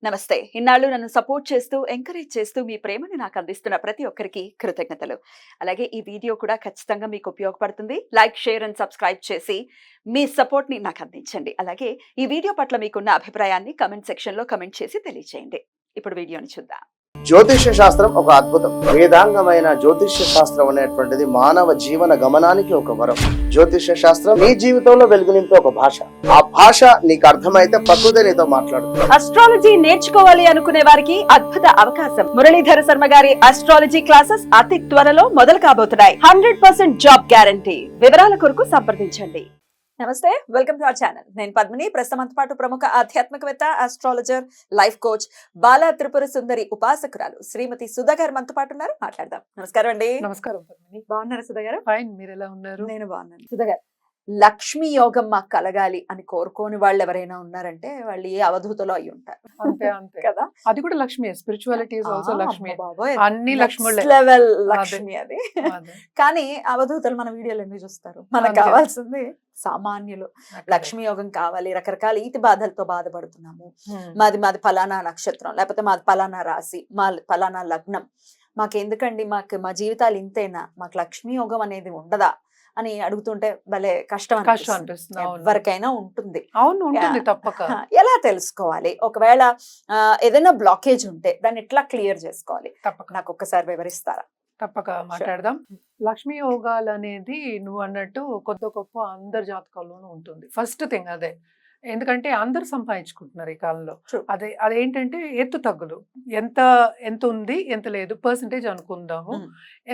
నమస్తే. ఇన్నాళ్ళు నన్ను సపోర్ట్ చేస్తూ, ఎంకరేజ్ చేస్తూ మీ ప్రేమని నాకు అందిస్తున్న ప్రతి ఒక్కరికి కృతజ్ఞతలు. అలాగే ఈ వీడియో కూడా ఖచ్చితంగా మీకు ఉపయోగపడుతుంది. లైక్, షేర్ అండ్ సబ్స్క్రైబ్ చేసి మీ సపోర్ట్‌ని నాకు అందించండి. అలాగే ఈ వీడియో పట్ల మీకున్న అభిప్రాయాన్ని కామెంట్ సెక్షన్‌లో కామెంట్ చేసి తెలియజేయండి. ఇప్పుడు వీడియోని చూద్దాం. జ్యోతిష్య శాస్త్రం ఒక అద్భుతం. వేదాంగమైన జ్యోతిష్య శాస్త్రం అనేటువంటిది మానవ జీవన గమనానికి ఒక వరం. జ్యోతిష్య శాస్త్రం నీ జీవితంలో వెలుగునింపే ఒక భాష. ఆ భాష నీకు అర్థమైతే ప్రకృతి నీతో మాట్లాడుతుంది. అస్ట్రాలజీ నేర్చుకోవాలి అనుకునే వారికి అద్భుత అవకాశం. మురళీధర శర్మ గారి అస్ట్రాలజీ క్లాసెస్ అతి త్వరలో మొదలు కాబోతున్నాయి. 100% జాబ్ గ్యారంటీ. వివరాల కొరకు సంప్రదించండి. నమస్తే, వెల్కమ్ టు అవర్ ఛానల్. నేను పద్మిని. ప్రస్తుతంతో పాటు ప్రముఖ ఆధ్యాత్మికవేత్త, astrologer, life coach, Bala Tripura Sundari ఉపాసకురాలు శ్రీమతి సుధా గారు మనతో పాటు ఉన్నారు. మాట్లాడదాం. నమస్కారం అండి. నమస్కారం పద్మిని. బాగున్నారా సుధా గారు? ఫైన్, మీరు ఎలా ఉన్నారు? నేను బాగున్నాను. సుధా గారు, లక్ష్మీ యోగం మాకు కలగాలి అని కోరుకోని వాళ్ళు ఎవరైనా ఉన్నారంటే వాళ్ళు ఏ అవధూతలో అయి ఉంటారు. అంతే అంతే కదా. అది కూడా Lakshmi. Spirituality is also Lakshmi. బాబోయ్, అన్ని లక్ష్ములే. లెవెల్ లక్ష్మి అది. అదే. కానీ అవధూతలు మన వీడియోలు ఎందుకు చూస్తారు? మనకు అంతే. కావాల్సింది సామాన్యులు. లక్ష్మీ యోగం కావాలి, రకరకాల ఈతి బాధలతో బాధపడుతున్నాము, మాది ఫలానా నక్షత్రం, లేకపోతే మాది ఫలానా రాశి, మా ఫలానా లగ్నం, మాకెందుకండి, మా జీవితాలు ఇంతేనా, మాకు లక్ష్మీ యోగం అనేది ఉండదా అని అడుగుతుంటే భలే కష్టం అనిపిస్తుంది. ఎవరికైనా ఉంటుంది. అవును, ఉంటుంది తప్పక. ఎలా తెలుసుకోవాలి? ఒకవేళ ఏదైనా బ్లాకేజ్ ఉంటే దాన్ని ఎట్లా క్లియర్ చేసుకోవాలి? తప్పక నాకు ఒక్కసారి వివరిస్తారా? తప్పక మాట్లాడదాం. లక్ష్మీ యోగాలు అనేది నువ్వు అన్నట్టు కొద్ది గొప్ప అందరి జాతకాల్లోనూ ఉంటుంది. ఫస్ట్ థింగ్ అదే. ఎందుకంటే అందరు సంపాదించుకుంటున్నారు ఈ కాలంలో. అదేంటంటే ఎత్తు తగ్గులు. ఎంత ఉంది, ఎంత లేదు, పర్సంటేజ్ అనుకుందాము,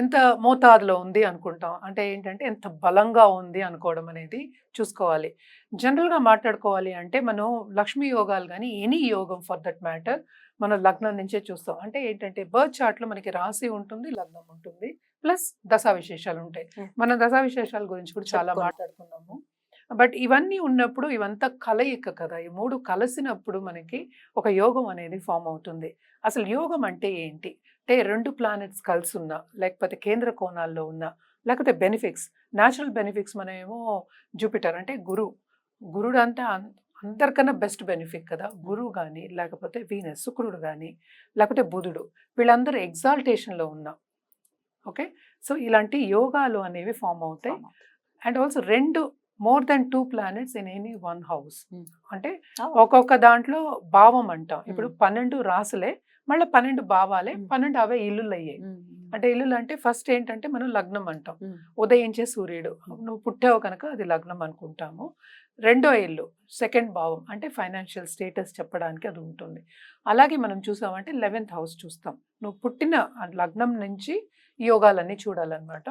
ఎంత మోతాదులో ఉంది అనుకుంటాం. అంటే ఏంటంటే ఎంత బలంగా ఉంది అనుకోవడం అనేది చూసుకోవాలి. జనరల్గా మాట్లాడుకోవాలి అంటే మనం లక్ష్మీ యోగాలు కానీ ఎనీ యోగం ఫర్ దట్ మ్యాటర్ మనం లగ్నం నుంచే చూస్తాం. అంటే ఏంటంటే బర్త్ చార్ట్లో మనకి రాశి ఉంటుంది, లగ్నం ఉంటుంది, ప్లస్ దశా విశేషాలు ఉంటాయి. మన దశా విశేషాల గురించి కూడా చాలా మాట్లాడుకున్నాము. బట్ ఇవన్నీ ఉన్నప్పుడు ఇవంతా కలయిక కదా. ఈ మూడు కలిసినప్పుడు మనకి ఒక యోగం అనేది ఫామ్ అవుతుంది. అసలు యోగం అంటే ఏంటి అంటే, రెండు ప్లానెట్స్ కలిసి ఉన్నా, లేకపోతే కేంద్ర కోణాల్లో ఉన్నా, లేకపోతే బెనిఫిక్స్, న్యాచురల్ బెనిఫిక్స్. మనమేమో జూపిటర్ అంటే గురుడు అంటే అందరికన్నా బెస్ట్ బెనిఫిట్ కదా. గురువు కానీ, లేకపోతే వీనస్ శుక్రుడు కానీ, లేకపోతే బుధుడు, వీళ్ళందరూ ఎగ్జాల్టేషన్లో ఉన్నా. ఓకే, సో ఇలాంటి యోగాలు అనేవి ఫామ్ అవుతాయి. And also more than 2 planets in any 1 house. అంటే ఒక్కొక్క దాంట్లో భావం అంటాం. ఇప్పుడు 12 రాసులే, మళ్ళీ 12 భావాలే, 12 అవే ఇల్లులు అయ్యాయి. అంటే ఇల్లులు అంటే ఫస్ట్ ఏంటంటే మనం లగ్నం అంటాం, ఉదయించే సూర్యుడు. నువ్వు పుట్టావు కనుక అది లగ్నం అనుకుంటాము. రెండో ఇల్లు, సెకండ్ భావం, అంటే ఫైనాన్షియల్ స్టేటస్ చెప్పడానికి అది ఉంటుంది. అలాగే మనం చూసామంటే 11th house చూస్తాం. నువ్వు పుట్టిన లగ్నం నుంచి యోగాలన్నీ చూడాలన్నమాట.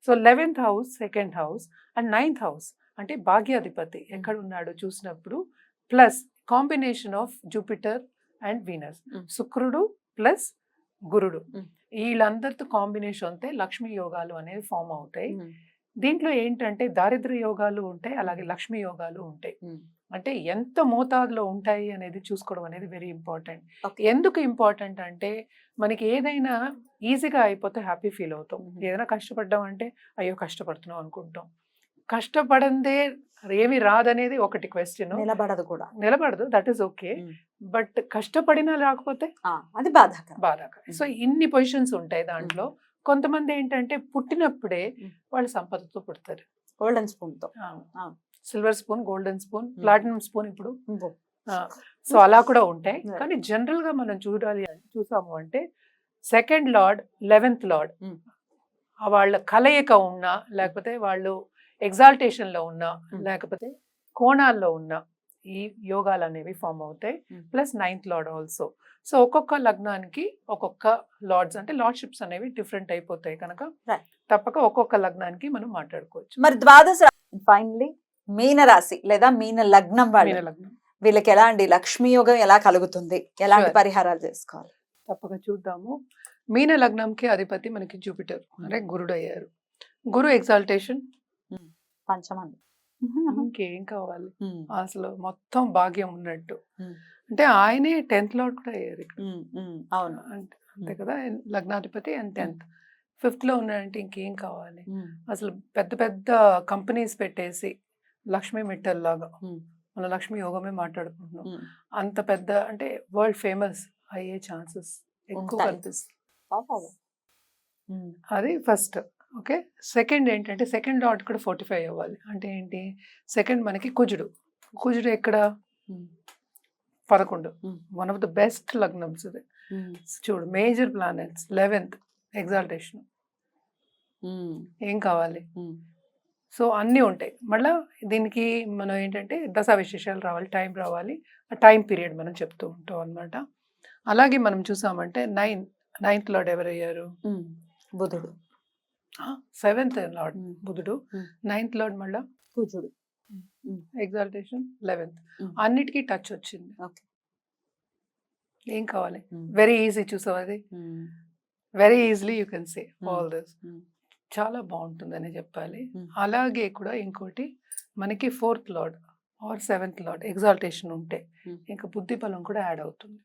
So 11th house, second house and 9th house అంటే భాగ్యాధిపతి ఎక్కడ ఉన్నాడో చూసినప్పుడు, plus combination of Jupiter and Venus, శుక్రుడు ప్లస్ గురుడు, వీళ్ళందరితో కాంబినేషన్ అయితే లక్ష్మీ యోగాలు అనేవి ఫామ్ అవుతాయి. దీంట్లో ఏంటంటే దారిద్ర్య యోగాలు ఉంటాయి, అలాగే లక్ష్మీ యోగాలు ఉంటాయి. అంటే ఎంత మోతాదులో ఉంటాయి అనేది చూసుకోవడం అనేది వెరీ ఇంపార్టెంట్. ఎందుకు ఇంపార్టెంట్ అంటే, మనకి ఏదైనా ఈజీగా అయిపోతే హ్యాపీ ఫీల్ అవుతాం. ఏదైనా కష్టపడ్డాం అంటే అయ్యో కష్టపడుతున్నాం అనుకుంటాం. కష్టపడందే ఏమి రాదనేది ఒకటి క్వశ్చన్. నిలబడదు, దట్ ఈస్ ఓకే. బట్ కష్టపడినా రాకపోతే అది బాధాకరం. సో ఇన్ని పొజిషన్స్ ఉంటాయి దాంట్లో. కొంతమంది ఏంటంటే పుట్టినప్పుడే వాళ్ళు సంపదతో పుడతారు. గోల్డెన్ స్పూన్ తో, silver spoon, golden spoon, platinum spoon ఇప్పుడు. సో అలా కూడా ఉంటాయి. కానీ జనరల్ గా మనం చూసాము అంటే సెకండ్ లార్డ్, 11th లార్డ్ వాళ్ళ కలయిక ఉన్నా, లేకపోతే వాళ్ళు ఎగ్జాల్టేషన్ లో ఉన్నా, లేకపోతే కోణాల్లో ఉన్నా ఈ యోగాలు అనేవి ఫామ్ అవుతాయి. Plus 9th lord also. So ఒక్కొక్క లగ్నానికి ఒక్కొక్క లార్డ్స్ అంటే లార్డ్షిప్స్ అనేవి డిఫరెంట్ అయిపోతాయి కనుక తప్పక ఒక్కొక్క లగ్నానికి మనం మాట్లాడుకోవచ్చు. మరి ద్వాదశ ఫైనలీ మీన రాశి లేదా మీన లగ్నం వీళ్ళకి ఎలా అండి లక్ష్మీ యోగం ఎలా కలుగుతుంది? ఎలాంటి పరిహారాలు చేసుకోవాలి? తప్పక చూద్దాము. మీన లగ్నంకి అధిపతి మనకి జూపిటర్ అంటే గురుడు అయ్యారు. గురు ఎగ్జాల్టేషన్, పంచమంది, ఇంకేం కావాలి? అసలు మొత్తం భాగ్యం ఉన్నట్టు. అంటే ఆయనే 10th లార్డ్ కూడా అయ్యారు ఇక్కడ. అవును, అంతే కదా. లగ్నాధిపతి అండ్ 10th, 5th లో ఉన్నాడంటే ఇంకేం కావాలి? అసలు పెద్ద పెద్ద కంపెనీస్ పెట్టేసి లక్ష్మీ మిట్టల్ లాగా మనం లక్ష్మీ యోగమే మాట్లాడుకుంటున్నాం. అంత పెద్ద అంటే వరల్డ్ ఫేమస్ అయ్యే ఛాన్సెస్ ఎక్కువ ఉంటాయి. కనిపిస్తుంది. అది ఫస్ట్. ఓకే. సెకండ్ ఏంటంటే సెకండ్ లార్డ్ కూడా 45 అవ్వాలి. అంటే ఏంటి, సెకండ్ మనకి కుజుడు. కుజుడు ఎక్కడ 11. వన్ ఆఫ్ ద బెస్ట్ లగ్నమ్స్ ఇది. చూడు మేజర్ ప్లానెట్స్ 11th ఎగ్జాల్టేషన్. ఏం కావాలి? సో అన్నీ ఉంటాయి. మళ్ళీ దీనికి మనం ఏంటంటే దశా విశేషాలు రావాలి, టైం రావాలి. ఆ టైం పీరియడ్ మనం చెప్తూ ఉంటాం అనమాట. అలాగే మనం చూసామంటే 9th లార్డ్ ఎవరయ్యారు? బుధుడు. 7th లార్డ్ బుధుడు. 9th లార్డ్ మళ్ళా కుజుడు. Exaltation 11th. అన్నిటికీ టచ్ వచ్చింది. ఓకే. ఏం కావాలి? Very easy. చూసావు అది? Very easily you can say all this. చాలా బాగుంటుందని చెప్పాలి. అలాగే కూడా ఇంకోటి మనకి 4th lord are 7th lord exaltation ఉంటే ఇంకా బుద్ధి బలం కూడా యాడ్ అవుతుంది.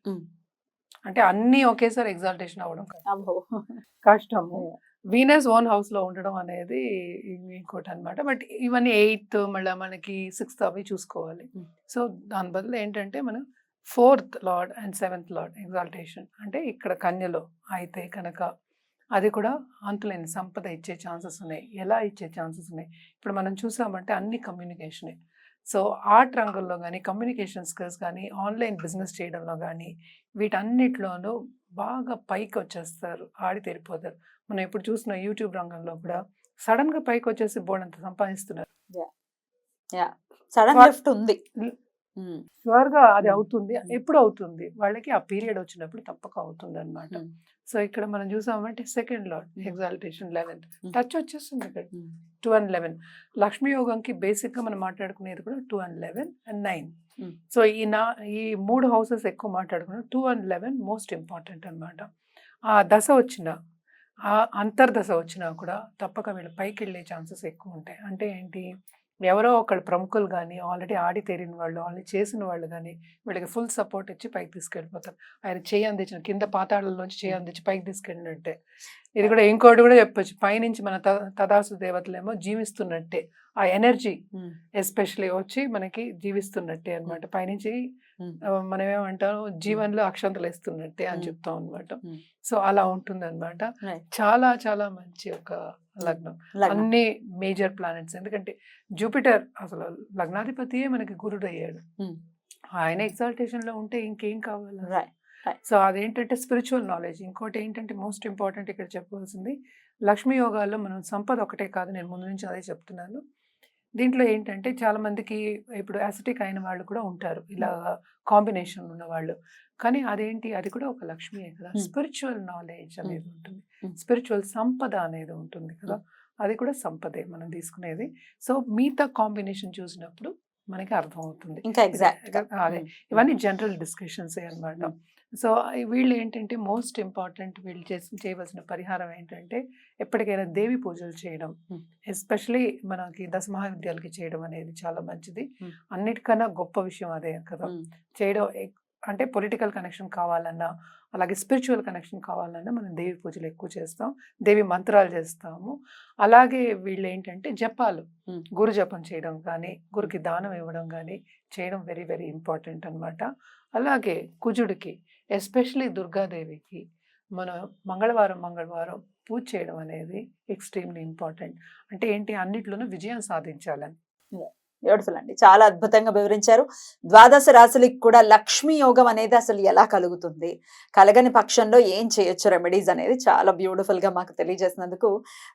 అంటే అన్నీ ఒకేసారి ఎగ్జాల్టేషన్ అవ్వడం కష్టము. వీనస్ ఓన్ హౌస్ లో ఉండడం అనేది ఇంకోటి అనమాట. బట్ ఇవన్నీ 8th మళ్ళీ మనకి 6th అవి చూసుకోవాలి. సో దాని బదులు ఏంటంటే మనం 4th lord and 7th lord exaltation అంటే ఇక్కడ కన్యలో అయితే కనుక అది కూడా అంతులేని సంపద ఇచ్చే ఛాన్సెస్ ఉన్నాయి. ఎలా ఇచ్చే ఛాన్సెస్ ఉన్నాయి? ఇప్పుడు మనం చూసామంటే అన్ని కమ్యూనికేషనే. సో ఆర్ట్ రంగంలో కానీ, కమ్యూనికేషన్ స్కిల్స్ కానీ, ఆన్లైన్ బిజినెస్ చేయడంలో కానీ వీటన్నిటిలోనూ బాగా పైకి వచ్చేస్తారు, ఆడి తెరిపోతారు. మనం ఇప్పుడు చూసిన యూట్యూబ్ రంగంలో కూడా సడన్ గా పైకి వచ్చేసి బోర్డంత సంపాదిస్తున్నారు. సడన్ లిఫ్ట్ ఉంది. షూర్ గా అది అవుతుంది. ఎప్పుడు అవుతుంది? వాళ్ళకి ఆ పీరియడ్ వచ్చినప్పుడు తప్పక అవుతుంది అనమాట. సో ఇక్కడ మనం చూసామంటే second lord exaltation 11th touch వచ్చేస్తుంది ఇక్కడ 2 and 11. లక్ష్మీ యోగంకి బేసిక్ గా మనం మాట్లాడుకునేది కూడా 2 and 11 and 9. సో ఈ 3 హౌసెస్ ఎక్కువ మాట్లాడుకున్నాం. 2 and 11 మోస్ట్ ఇంపార్టెంట్ అనమాట. ఆ దశ వచ్చిన ఆ అంతర్దశ వచ్చినా కూడా తప్పక వీళ్ళు పైకి వెళ్ళే ఛాన్సెస్ ఎక్కువ ఉంటాయి. అంటే ఏంటి, ఎవరో ఒకళ్ళు ప్రముఖులు కానీ, ఆల్రెడీ ఆడి తేరిన వాళ్ళు, ఆల్రెడీ చేసిన వాళ్ళు కానీ వీళ్ళకి ఫుల్ సపోర్ట్ ఇచ్చి పైకి తీసుకెళ్ళిపోతారు. ఆయన చేయి అందించిన కింద పాతాళంలోంచి చేయి అందించి పైకి తీసుకెళ్ళినట్టే. ఇది కూడా ఇంకోటి కూడా చెప్పొచ్చు, పైనుంచి మన తదాసు దేవతలేమో జీవిస్తున్నట్టే. ఆ ఎనర్జీ ఎస్పెషలీ వచ్చి మనకి జీవిస్తున్నట్టే అనమాట. పైనుంచి మనం ఏమంటాం, జీవన్లో అక్షంతలు వేస్తున్నట్టే అని చెప్తాం అనమాట. సో అలా ఉంటుంది అనమాట. చాలా చాలా మంచి ఒక లగ్నం. అన్ని మేజర్ ప్లానెట్స్. ఎందుకంటే జూపిటర్ అసలు లగ్నాధిపతియే మనకి గురుడు అయ్యాడు. ఆయన ఎగ్జాల్టేషన్ లో ఉంటే ఇంకేం కావాలి? సో అదేంటంటే స్పిరిచువల్ నాలెడ్జ్. ఇంకోటి ఏంటంటే మోస్ట్ ఇంపార్టెంట్ ఇక్కడ చెప్పవలసింది, లక్ష్మీ యోగాల్లో మనం సంపద ఒకటే కాదు, నేను ముందు నుంచి అదే చెప్తున్నాను. దీంట్లో ఏంటంటే చాలా మందికి ఇప్పుడు యాసిటిక్ అయిన వాళ్ళు కూడా ఉంటారు, ఇలా కాంబినేషన్ ఉన్న వాళ్ళు. కానీ అదేంటి, అది కూడా ఒక లక్ష్మీయే కదా. స్పిరిచువల్ నాలెడ్జ్ అనేది ఉంటుంది, స్పిరిచువల్ సంపద అనేది ఉంటుంది కదా, అది కూడా సంపదే మనం తీసుకునేది. సో మిగతా కాంబినేషన్ చూసినప్పుడు మనకి అర్థం అవుతుంది. అదే ఇవన్నీ జనరల్ డిస్కషన్స్ అన్నమాట. సో వీళ్ళు ఏంటంటే మోస్ట్ ఇంపార్టెంట్, వీళ్ళు చేయవలసిన పరిహారం ఏంటంటే ఎప్పటికైనా దేవి పూజలు చేయడం, ఎస్పెషలీ మనకి దశమహావిద్యాలకి చేయడం అనేది చాలా మంచిది. అన్నిటికన్నా గొప్ప విషయం అదే కదా చేయడం. అంటే పొలిటికల్ కనెక్షన్ కావాలన్నా, అలాగే స్పిరిచువల్ కనెక్షన్ కావాలన్నా మనం దేవి పూజలు ఎక్కువ చేస్తాం, దేవి మంత్రాలు చేస్తాము. అలాగే వీళ్ళు ఏంటంటే జపాలు, గురు జపం చేయడం కానీ, గురుకి దానం ఇవ్వడం కానీ చేయడం వెరీ వెరీ ఇంపార్టెంట్ అనమాట. అలాగే కుజుడికి ఎస్పెషలీ దుర్గాదేవికి మనం మంగళవారం పూజ చేయడం అనేది ఎక్స్ట్రీమ్లీ ఇంపార్టెంట్. అంటే ఏంటి, అన్నిట్లోనూ విజయం సాధించాలని. బ్యూటిఫుల్ అండి, చాలా అద్భుతంగా వివరించారు. ద్వాదశ రాశులకి కూడా లక్ష్మీ యోగం అనేది అసలు ఎలా కలుగుతుంది, కలగని పక్షంలో ఏం చేయొచ్చు, రెమెడీస్ అనేది చాలా బ్యూటిఫుల్ గా మాకు తెలియజేసినందుకు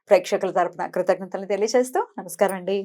ప్రేక్షకుల తరపున కృతజ్ఞతలు తెలియజేస్తూ నమస్కారం అండి.